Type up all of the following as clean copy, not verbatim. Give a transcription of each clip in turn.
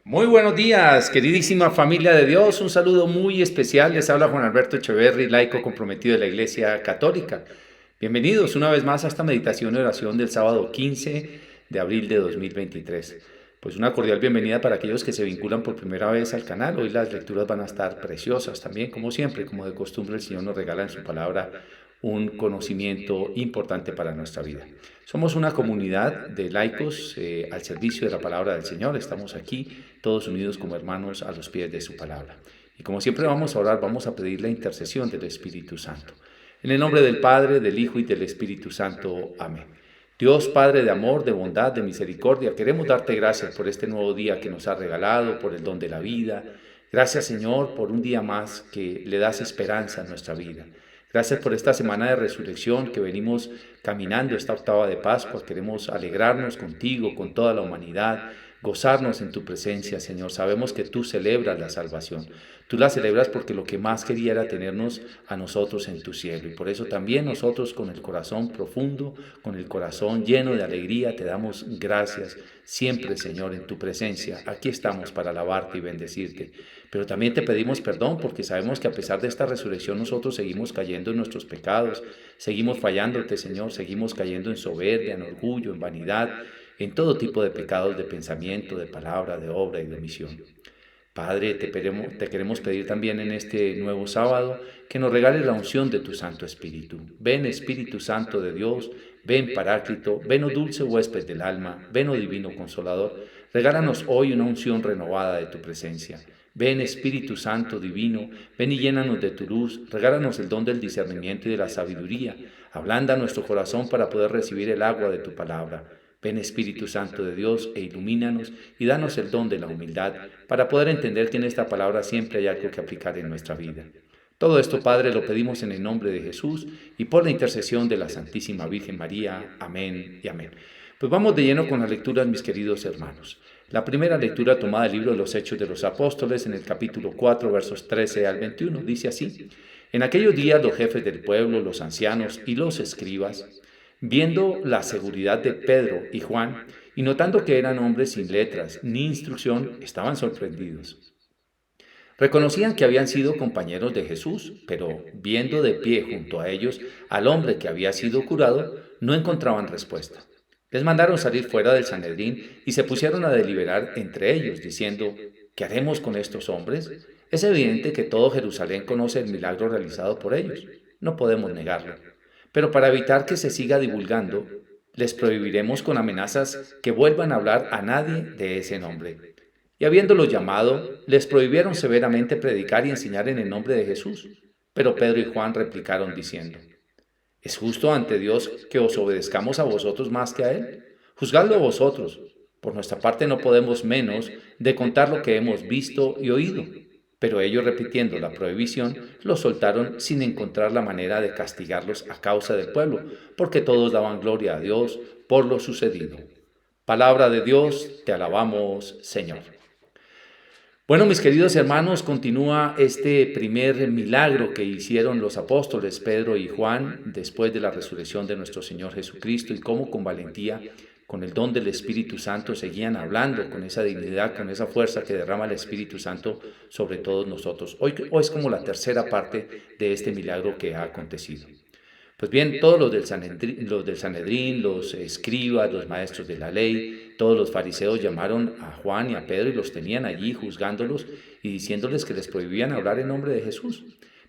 Muy buenos días, queridísima familia de Dios. Un saludo muy especial. Les habla Juan Alberto Echeverry, laico comprometido de la Iglesia Católica. Bienvenidos una vez más a esta meditación y oración del sábado 15 de abril de 2023. Pues una cordial bienvenida para aquellos que se vinculan por primera vez al canal. Hoy las lecturas van a estar preciosas también, como siempre, como de costumbre el Señor nos regala en su palabra un conocimiento importante para nuestra vida. Somos una comunidad de laicos al servicio de la palabra del Señor. Estamos aquí todos unidos como hermanos a los pies de su palabra. Y como siempre vamos a orar, vamos a pedir la intercesión del Espíritu Santo. En el nombre del Padre, del Hijo y del Espíritu Santo. Amén. Dios Padre de amor, de bondad, de misericordia, queremos darte gracias por este nuevo día que nos has regalado, por el don de la vida. Gracias, Señor, por un día más que le das esperanza a nuestra vida. Gracias por esta semana de resurrección que venimos caminando, esta octava de Pascua. Queremos alegrarnos contigo, con toda la humanidad, gozarnos en tu presencia, Señor. Sabemos que tú celebras la salvación. Tú la celebras porque lo que más quería era tenernos a nosotros en tu cielo. Y por eso también nosotros con el corazón profundo, con el corazón lleno de alegría, te damos gracias siempre, Señor, en tu presencia. Aquí estamos para alabarte y bendecirte. Pero también te pedimos perdón porque sabemos que a pesar de esta resurrección nosotros seguimos cayendo en nuestros pecados, seguimos fallándote, Señor, seguimos cayendo en soberbia, en orgullo, en vanidad, en todo tipo de pecados de pensamiento, de palabra, de obra y de omisión. Padre, te queremos pedir también en este nuevo sábado que nos regales la unción de tu Santo Espíritu. Ven Espíritu Santo de Dios, ven Paráclito, ven, oh dulce huésped del alma, ven, oh divino Consolador, regálanos hoy una unción renovada de tu presencia. Ven Espíritu Santo divino, ven y llénanos de tu luz, regálanos el don del discernimiento y de la sabiduría, ablanda nuestro corazón para poder recibir el agua de tu palabra. Ven Espíritu Santo de Dios e ilumínanos y danos el don de la humildad para poder entender que en esta palabra siempre hay algo que aplicar en nuestra vida. Todo esto, Padre, lo pedimos en el nombre de Jesús y por la intercesión de la Santísima Virgen María. Amén y amén. Pues vamos de lleno con las lecturas, mis queridos hermanos. La primera lectura tomada del libro de los Hechos de los Apóstoles en el capítulo 4, versos 13 al 21, dice así: En aquellos días los jefes del pueblo, los ancianos y los escribas, viendo la seguridad de Pedro y Juan, y notando que eran hombres sin letras ni instrucción, estaban sorprendidos. Reconocían que habían sido compañeros de Jesús, pero viendo de pie junto a ellos al hombre que había sido curado, no encontraban respuesta. Les mandaron salir fuera del Sanedrín y se pusieron a deliberar entre ellos, diciendo: ¿Qué haremos con estos hombres? Es evidente que todo Jerusalén conoce el milagro realizado por ellos. No podemos negarlo. Pero para evitar que se siga divulgando, les prohibiremos con amenazas que vuelvan a hablar a nadie de ese nombre. Y habiéndolos llamado, les prohibieron severamente predicar y enseñar en el nombre de Jesús. Pero Pedro y Juan replicaron diciendo: ¿Es justo ante Dios que os obedezcamos a vosotros más que a Él? Juzgadlo vosotros. Por nuestra parte no podemos menos de contar lo que hemos visto y oído. Pero ellos, repitiendo la prohibición, los soltaron sin encontrar la manera de castigarlos a causa del pueblo, porque todos daban gloria a Dios por lo sucedido. Palabra de Dios, te alabamos, Señor. Bueno, mis queridos hermanos, continúa este primer milagro que hicieron los apóstoles Pedro y Juan después de la resurrección de nuestro Señor Jesucristo, y cómo con valentía, con el don del Espíritu Santo, seguían hablando con esa dignidad, con esa fuerza que derrama el Espíritu Santo sobre todos nosotros. Hoy es como la tercera parte de este milagro que ha acontecido. Pues bien, todos los del Sanedrín, los escribas, los maestros de la ley, todos los fariseos llamaron a Juan y a Pedro y los tenían allí juzgándolos y diciéndoles que les prohibían hablar en nombre de Jesús.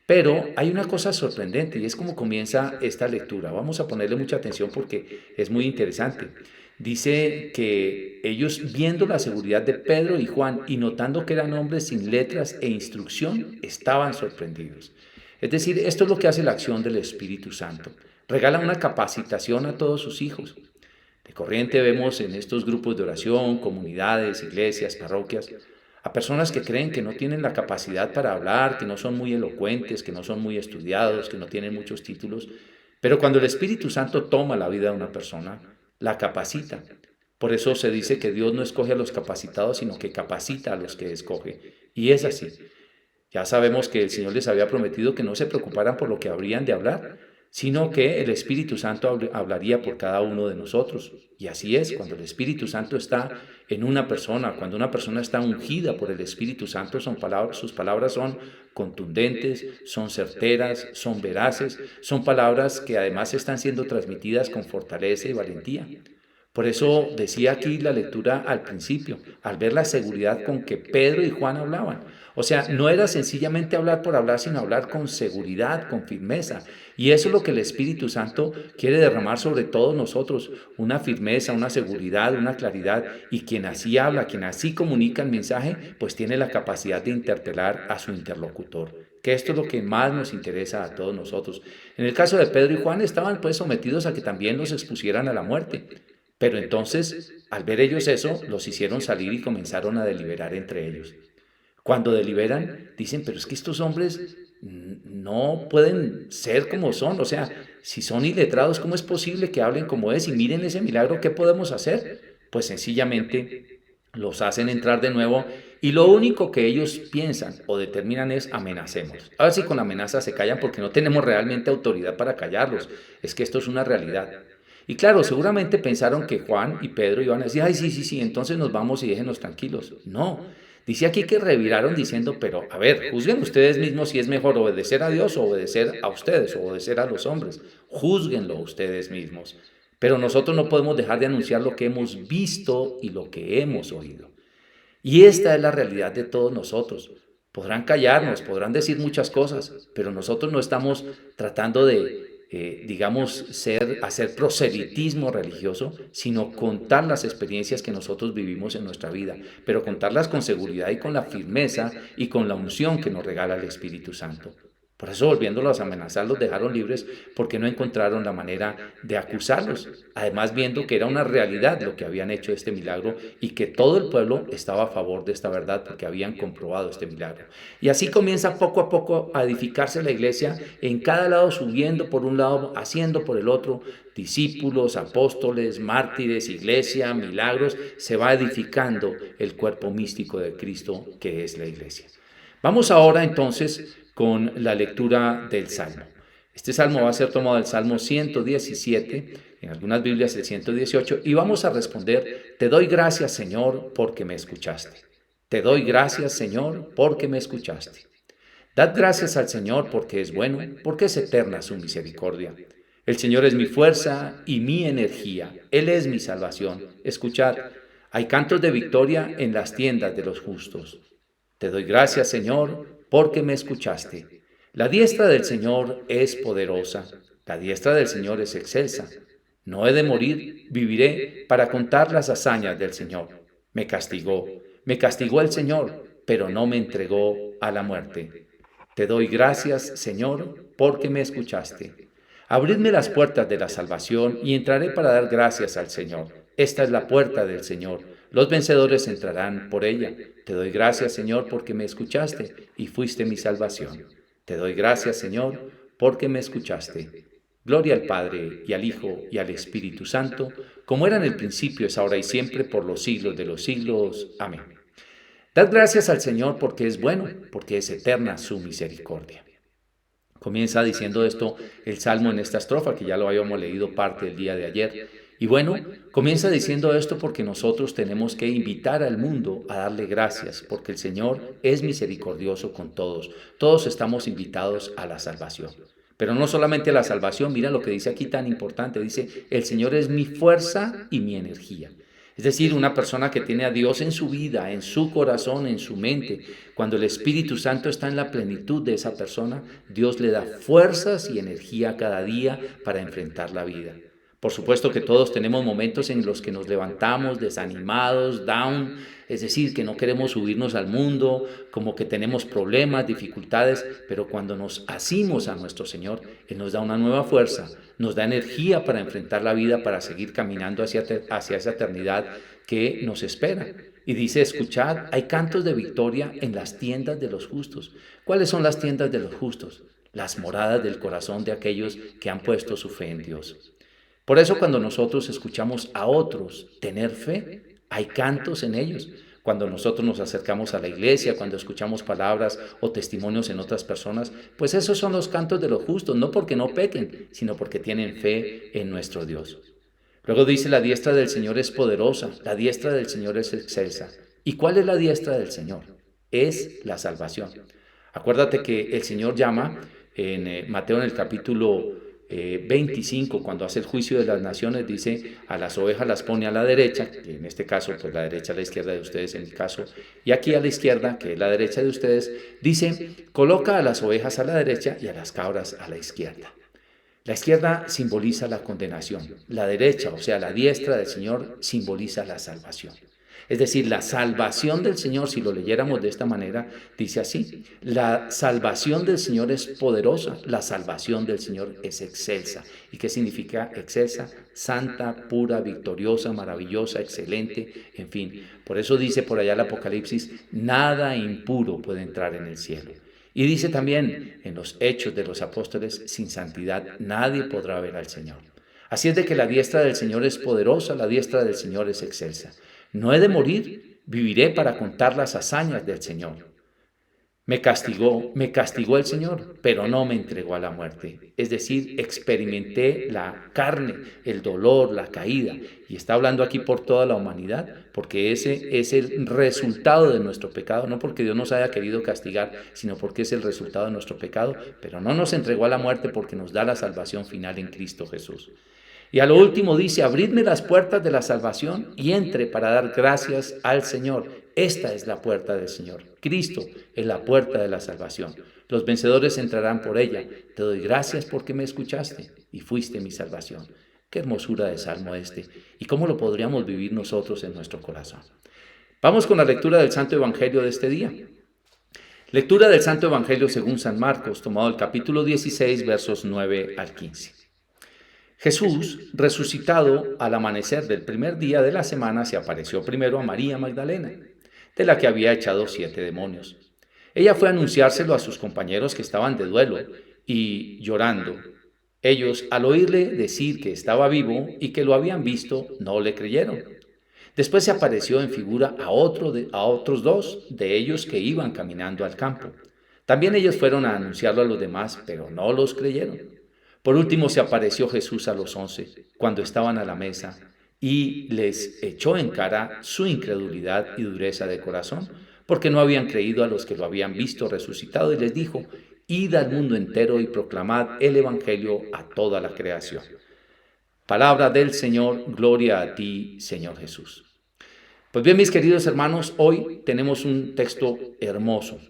Pero hay una cosa sorprendente y es como comienza esta lectura. Vamos a ponerle mucha atención porque es muy interesante. Dice que ellos, viendo la seguridad de Pedro y Juan y notando que eran hombres sin letras e instrucción, estaban sorprendidos. Es decir, esto es lo que hace la acción del Espíritu Santo. Regala una capacitación a todos sus hijos. De corriente vemos en estos grupos de oración, comunidades, iglesias, parroquias, a personas que creen que no tienen la capacidad para hablar, que no son muy elocuentes, que no son muy estudiados, que no tienen muchos títulos, pero cuando el Espíritu Santo toma la vida de una persona, la capacita. Por eso se dice que Dios no escoge a los capacitados, sino que capacita a los que escoge. Y es así. Ya sabemos que el Señor les había prometido que no se preocuparan por lo que habrían de hablar, sino que el Espíritu Santo hablaría por cada uno de nosotros. Y así es, cuando el Espíritu Santo está en una persona, cuando una persona está ungida por el Espíritu Santo, sus palabras son contundentes, son certeras, son veraces, son palabras que además están siendo transmitidas con fortaleza y valentía. Por eso decía aquí la lectura al principio, al ver la seguridad con que Pedro y Juan hablaban. O sea, no era sencillamente hablar por hablar, sino hablar con seguridad, con firmeza. Y eso es lo que el Espíritu Santo quiere derramar sobre todos nosotros, una firmeza, una seguridad, una claridad. Y quien así habla, quien así comunica el mensaje, pues tiene la capacidad de interpelar a su interlocutor. Que esto es lo que más nos interesa a todos nosotros. En el caso de Pedro y Juan estaban pues sometidos a que también los expusieran a la muerte. Pero entonces, al ver ellos eso, los hicieron salir y comenzaron a deliberar entre ellos. Cuando deliberan, dicen, pero es que estos hombres no pueden ser como son. O sea, si son iletrados, ¿cómo es posible que hablen como es? Y miren ese milagro, ¿qué podemos hacer? Pues sencillamente los hacen entrar de nuevo y lo único que ellos piensan o determinan es amenacemos. A ver si con la amenaza se callan porque no tenemos realmente autoridad para callarlos. Es que esto es una realidad. Y claro, seguramente pensaron que Juan y Pedro iban a decir, ay, sí, sí, sí, entonces nos vamos y déjenos tranquilos. No, dice aquí que reviraron diciendo, pero a ver, juzguen ustedes mismos si es mejor obedecer a Dios o obedecer a ustedes, o obedecer a los hombres. Júzguenlo ustedes mismos. Pero nosotros no podemos dejar de anunciar lo que hemos visto y lo que hemos oído. Y esta es la realidad de todos nosotros. Podrán callarnos, podrán decir muchas cosas, pero nosotros no estamos tratando de, hacer proselitismo religioso, sino contar las experiencias que nosotros vivimos en nuestra vida, pero contarlas con seguridad y con la firmeza y con la unción que nos regala el Espíritu Santo. Por eso, volviéndolos a amenazar, los dejaron libres porque no encontraron la manera de acusarlos. Además, viendo que era una realidad lo que habían hecho este milagro y que todo el pueblo estaba a favor de esta verdad porque habían comprobado este milagro. Y así comienza poco a poco a edificarse la iglesia, en cada lado subiendo por un lado, haciendo por el otro, discípulos, apóstoles, mártires, iglesia, milagros. Se va edificando el cuerpo místico de Cristo que es la iglesia. Vamos ahora entonces con la lectura del Salmo. Este salmo va a ser tomado del Salmo 117, en algunas Biblias el 118, y vamos a responder, te doy gracias, Señor, porque me escuchaste. Te doy gracias, Señor, porque me escuchaste. Dad gracias al Señor porque es bueno, porque es eterna su misericordia. El Señor es mi fuerza y mi energía. Él es mi salvación. Escuchad, hay cantos de victoria en las tiendas de los justos. Te doy gracias, Señor, porque me escuchaste. La diestra del Señor es poderosa, la diestra del Señor es excelsa. No he de morir, viviré para contar las hazañas del Señor. Me castigó el Señor, pero no me entregó a la muerte. Te doy gracias, Señor, porque me escuchaste. Abridme las puertas de la salvación y entraré para dar gracias al Señor. Esta es la puerta del Señor. Los vencedores entrarán por ella. Te doy gracias, Señor, porque me escuchaste y fuiste mi salvación. Te doy gracias, Señor, porque me escuchaste. Gloria al Padre, y al Hijo, y al Espíritu Santo, como era en el principio, es ahora y siempre, por los siglos de los siglos. Amén. Dad gracias al Señor porque es bueno, porque es eterna su misericordia. Comienza diciendo esto el Salmo en esta estrofa, que ya lo habíamos leído parte del día de ayer. Y bueno, comienza diciendo esto porque nosotros tenemos que invitar al mundo a darle gracias, porque el Señor es misericordioso con todos. Todos estamos invitados a la salvación. Pero no solamente a la salvación, mira lo que dice aquí tan importante, dice, el Señor es mi fuerza y mi energía. Es decir, una persona que tiene a Dios en su vida, en su corazón, en su mente. Cuando el Espíritu Santo está en la plenitud de esa persona, Dios le da fuerzas y energía cada día para enfrentar la vida. Por supuesto que todos tenemos momentos en los que nos levantamos desanimados, down, es decir, que no queremos subirnos al mundo, como que tenemos problemas, dificultades, pero cuando nos asimos a nuestro Señor, Él nos da una nueva fuerza, nos da energía para enfrentar la vida, para seguir caminando hacia esa eternidad que nos espera. Y dice, escuchad, hay cantos de victoria en las tiendas de los justos. ¿Cuáles son las tiendas de los justos? Las moradas del corazón de aquellos que han puesto su fe en Dios. Por eso cuando nosotros escuchamos a otros tener fe, hay cantos en ellos, Cuando nosotros nos acercamos a la iglesia, cuando escuchamos palabras o testimonios en otras personas, pues esos son los cantos de los justos, no porque no pequen, sino porque tienen fe en nuestro Dios. Luego dice, la diestra del Señor es poderosa, la diestra del Señor es excelsa. ¿Y cuál es la diestra del Señor? Es la salvación. Acuérdate que el Señor llama en Mateo en el capítulo 25, cuando hace el juicio de las naciones, dice, a las ovejas las pone a la derecha, que en este caso, pues la derecha a la izquierda de ustedes en mi caso, y aquí a la izquierda, que es la derecha de ustedes, dice, coloca a las ovejas a la derecha y a las cabras a la izquierda. La izquierda simboliza la condenación, la derecha, o sea, la diestra del Señor, simboliza la salvación. Es decir, la salvación del Señor, si lo leyéramos de esta manera, dice así, la salvación del Señor es poderosa, la salvación del Señor es excelsa. ¿Y qué significa excelsa? Santa, pura, victoriosa, maravillosa, excelente, en fin. Por eso dice por allá el Apocalipsis, nada impuro puede entrar en el cielo. Y dice también en los Hechos de los Apóstoles, sin santidad nadie podrá ver al Señor. Así es de que la diestra del Señor es poderosa, la diestra del Señor es excelsa. No he de morir, viviré para contar las hazañas del Señor. Me castigó el Señor, pero no me entregó a la muerte. Es decir, experimenté la carne, el dolor, la caída. Y está hablando aquí por toda la humanidad, porque ese es el resultado de nuestro pecado, no porque Dios nos haya querido castigar, sino porque es el resultado de nuestro pecado, pero no nos entregó a la muerte porque nos da la salvación final en Cristo Jesús. Y a lo último dice, abridme las puertas de la salvación y entre para dar gracias al Señor. Esta es la puerta del Señor. Cristo es la puerta de la salvación. Los vencedores entrarán por ella. Te doy gracias porque me escuchaste y fuiste mi salvación. Qué hermosura de salmo este. ¿Y cómo lo podríamos vivir nosotros en nuestro corazón? Vamos con la lectura del Santo Evangelio de este día. Lectura del Santo Evangelio según San Marcos, tomado el capítulo 16, versos 9 al 15. Jesús, resucitado al amanecer del primer día de la semana, se apareció primero a María Magdalena, de la que había echado 7 demonios. Ella fue a anunciárselo a sus compañeros que estaban de duelo y llorando. Ellos, al oírle decir que estaba vivo y que lo habían visto, no le creyeron. Después se apareció en figura a otros 2 de ellos que iban caminando al campo. También ellos fueron a anunciarlo a los demás, pero no los creyeron. Por último se apareció Jesús a los 11, cuando estaban a la mesa, y les echó en cara su incredulidad y dureza de corazón, porque no habían creído a los que lo habían visto resucitado, y les dijo, id al mundo entero y proclamad el Evangelio a toda la creación. Palabra del Señor, gloria a ti, Señor Jesús. Pues bien, mis queridos hermanos, hoy tenemos un texto hermoso.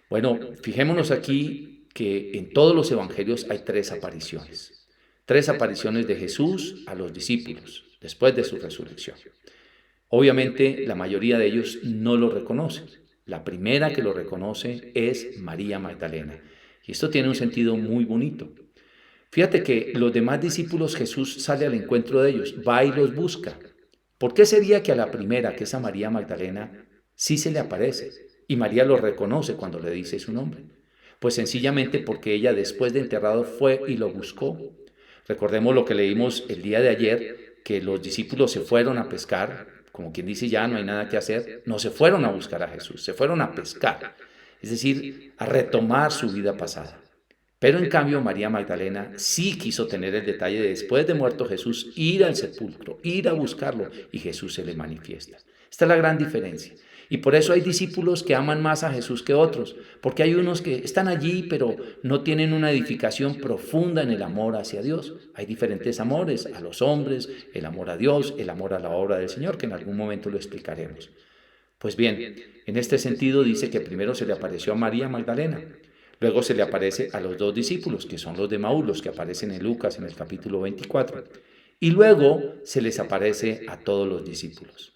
Bueno, fijémonos aquí que en todos los evangelios hay 3 apariciones. 3 apariciones de Jesús a los discípulos después de su resurrección. Obviamente, la mayoría de ellos no lo reconocen. La primera que lo reconoce es María Magdalena. Y esto tiene un sentido muy bonito. Fíjate que los demás discípulos Jesús sale al encuentro de ellos, va y los busca. ¿Por qué sería que a la primera, que es a María Magdalena, sí se le aparece? Y María lo reconoce cuando le dice su nombre. Pues sencillamente porque ella después de enterrado fue y lo buscó. Recordemos lo que leímos el día de ayer, que los discípulos se fueron a pescar, como quien dice ya no hay nada que hacer, no se fueron a buscar a Jesús, se fueron a pescar, es decir, a retomar su vida pasada. Pero en cambio María Magdalena sí quiso tener el detalle de después de muerto Jesús ir al sepulcro, ir a buscarlo y Jesús se le manifiesta. Esta es la gran diferencia. Y por eso hay discípulos que aman más a Jesús que otros, porque hay unos que están allí pero no tienen una edificación profunda en el amor hacia Dios. Hay diferentes amores, a los hombres, el amor a Dios, el amor a la obra del Señor, que en algún momento lo explicaremos. Pues bien, en este sentido dice que primero se le apareció a María Magdalena, luego se le aparece a los 2 discípulos, que son los de Maús, los que aparecen en Lucas en el capítulo 24, y luego se les aparece a todos los discípulos.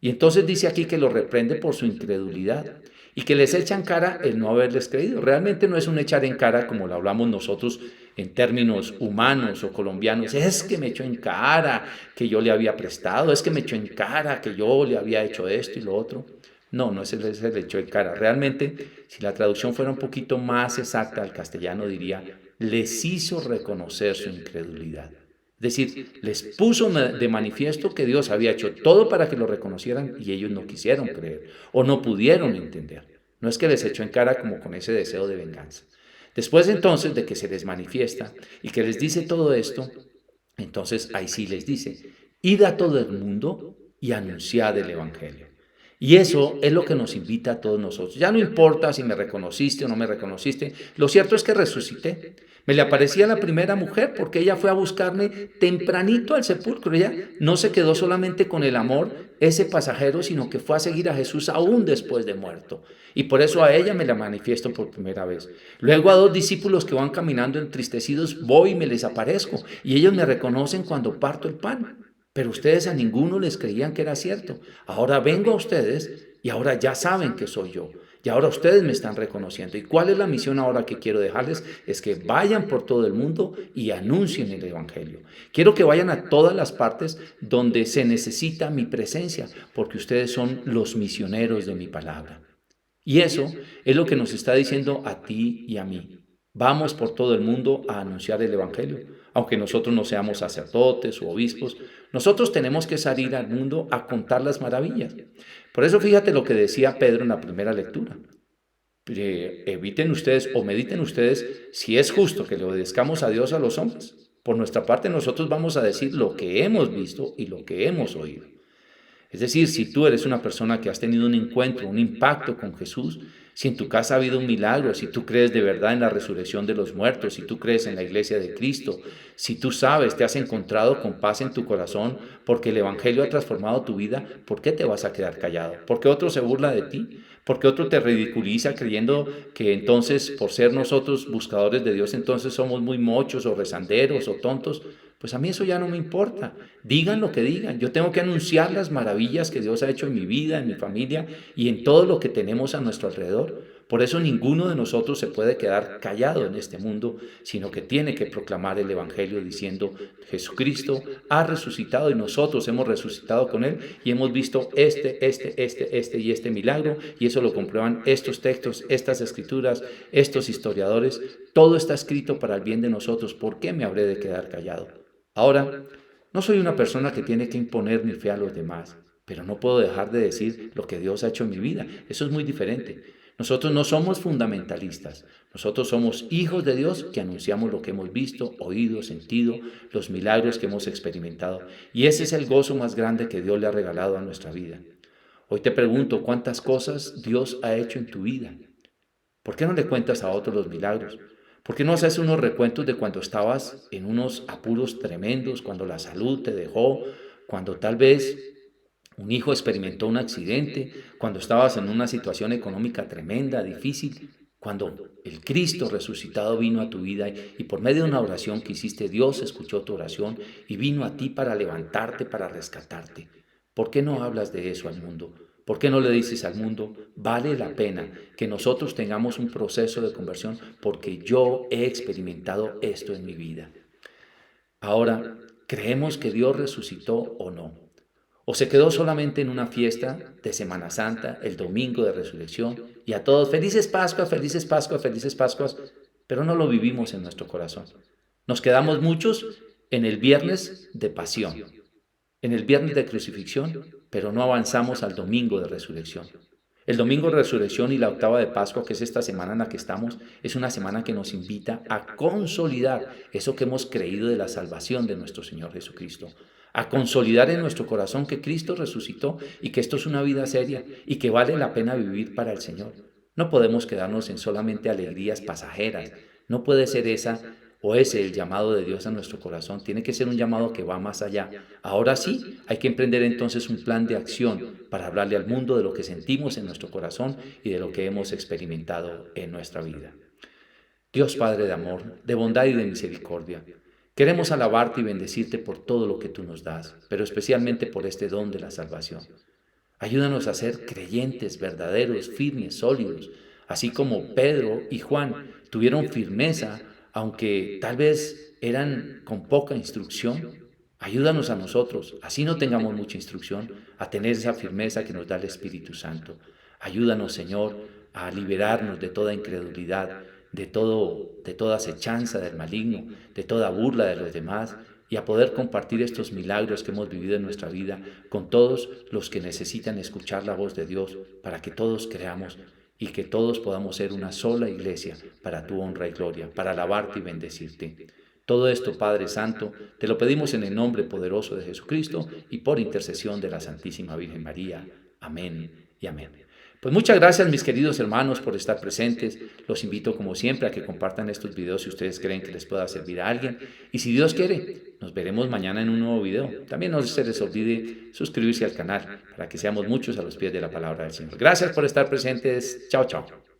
Y entonces dice aquí que los reprende por su incredulidad y que les echa en cara el no haberles creído. Realmente no es un echar en cara como lo hablamos nosotros en términos humanos o colombianos. Es que me echó en cara que yo le había prestado, es que me echó en cara que yo le había hecho esto y lo otro. No, no es el echó en cara. Realmente, si la traducción fuera un poquito más exacta al castellano, diría, les hizo reconocer su incredulidad. Es decir, les puso de manifiesto que Dios había hecho todo para que lo reconocieran y ellos no quisieron creer o no pudieron entender. No es que les echó en cara como con ese deseo de venganza. Después entonces de que se les manifiesta y que les dice todo esto, entonces ahí sí les dice, id a todo el mundo y anunciad el Evangelio. Y eso es lo que nos invita a todos nosotros. Ya no importa si me reconociste o no me reconociste, lo cierto es que resucité. Me le aparecía la primera mujer porque ella fue a buscarme tempranito al sepulcro. Ella no se quedó solamente con el amor, ese pasajero, sino que fue a seguir a Jesús aún después de muerto. Y por eso a ella me la manifiesto por primera vez. Luego a dos discípulos que van caminando entristecidos, voy y me les aparezco. Y ellos me reconocen cuando parto el pan. Pero ustedes a ninguno les creían que era cierto. Ahora vengo a ustedes y ahora ya saben que soy yo. Y ahora ustedes me están reconociendo. ¿Y cuál es la misión ahora que quiero dejarles? Es que vayan por todo el mundo y anuncien el Evangelio. Quiero que vayan a todas las partes donde se necesita mi presencia, porque ustedes son los misioneros de mi palabra. Y eso es lo que nos está diciendo a ti y a mí. Vamos por todo el mundo a anunciar el Evangelio. Aunque nosotros no seamos sacerdotes o obispos, nosotros tenemos que salir al mundo a contar las maravillas. Por eso fíjate lo que decía Pedro en la primera lectura. Eviten ustedes o mediten ustedes si es justo que le obedezcamos a Dios a los hombres. Por nuestra parte nosotros vamos a decir lo que hemos visto y lo que hemos oído. Es decir, si tú eres una persona que has tenido un encuentro, un impacto con Jesús, si en tu casa ha habido un milagro, si tú crees de verdad en la resurrección de los muertos, si tú crees en la iglesia de Cristo, si tú sabes, te has encontrado con paz en tu corazón porque el Evangelio ha transformado tu vida, ¿por qué te vas a quedar callado? ¿Por qué otro se burla de ti? ¿Por qué otro te ridiculiza creyendo que entonces por ser nosotros buscadores de Dios entonces somos muy mochos o rezanderos o tontos? Pues a mí eso ya no me importa. Digan lo que digan. Yo tengo que anunciar las maravillas que Dios ha hecho en mi vida, en mi familia y en todo lo que tenemos a nuestro alrededor. Por eso ninguno de nosotros se puede quedar callado en este mundo, sino que tiene que proclamar el Evangelio diciendo, Jesucristo ha resucitado y nosotros hemos resucitado con Él y hemos visto este y este milagro, y eso lo comprueban estos textos, estas escrituras, estos historiadores. Todo está escrito para el bien de nosotros. ¿Por qué me habré de quedar callado? Ahora, no soy una persona que tiene que imponer mi fe a los demás, pero no puedo dejar de decir lo que Dios ha hecho en mi vida. Eso es muy diferente. Nosotros no somos fundamentalistas. Nosotros somos hijos de Dios que anunciamos lo que hemos visto, oído, sentido, los milagros que hemos experimentado. Y ese es el gozo más grande que Dios le ha regalado a nuestra vida. Hoy te pregunto, ¿cuántas cosas Dios ha hecho en tu vida? ¿Por qué no le cuentas a otros los milagros? ¿Por qué no haces unos recuentos de cuando estabas en unos apuros tremendos, cuando la salud te dejó, cuando tal vez un hijo experimentó un accidente, cuando estabas en una situación económica tremenda, difícil, cuando el Cristo resucitado vino a tu vida y por medio de una oración que hiciste, Dios escuchó tu oración y vino a ti para levantarte, para rescatarte? ¿Por qué no hablas de eso al mundo? ¿Por qué no le dices al mundo, vale la pena que nosotros tengamos un proceso de conversión porque yo he experimentado esto en mi vida? Ahora, ¿creemos que Dios resucitó o no? ¿O se quedó solamente en una fiesta de Semana Santa, el domingo de resurrección, y a todos felices Pascuas, felices Pascuas, felices Pascuas, pero no lo vivimos en nuestro corazón? Nos quedamos muchos en el viernes de pasión, en el viernes de crucifixión, pero no avanzamos al domingo de resurrección. El domingo de resurrección y la octava de Pascua, que es esta semana en la que estamos, es una semana que nos invita a consolidar eso que hemos creído de la salvación de nuestro Señor Jesucristo, a consolidar en nuestro corazón que Cristo resucitó y que esto es una vida seria y que vale la pena vivir para el Señor. No podemos quedarnos en solamente alegrías pasajeras. No puede ser esa o ese el llamado de Dios a nuestro corazón. Tiene que ser un llamado que va más allá. Ahora sí, hay que emprender entonces un plan de acción para hablarle al mundo de lo que sentimos en nuestro corazón y de lo que hemos experimentado en nuestra vida. Dios Padre de amor, de bondad y de misericordia, queremos alabarte y bendecirte por todo lo que tú nos das, pero especialmente por este don de la salvación. Ayúdanos a ser creyentes verdaderos, firmes, sólidos, así como Pedro y Juan tuvieron firmeza, aunque tal vez eran con poca instrucción. Ayúdanos a nosotros, así no tengamos mucha instrucción, a tener esa firmeza que nos da el Espíritu Santo. Ayúdanos, Señor, a liberarnos de toda incredulidad, de toda acechanza del maligno, de toda burla de los demás, y a poder compartir estos milagros que hemos vivido en nuestra vida con todos los que necesitan escuchar la voz de Dios, para que todos creamos y que todos podamos ser una sola iglesia para tu honra y gloria, para alabarte y bendecirte. Todo esto, Padre Santo, te lo pedimos en el nombre poderoso de Jesucristo y por intercesión de la Santísima Virgen María. Amén y amén. Pues muchas gracias, mis queridos hermanos, por estar presentes. Los invito, como siempre, a que compartan estos videos si ustedes creen que les pueda servir a alguien. Y si Dios quiere, nos veremos mañana en un nuevo video. También no se les olvide suscribirse al canal para que seamos muchos a los pies de la palabra del Señor. Gracias por estar presentes. Chao, chao.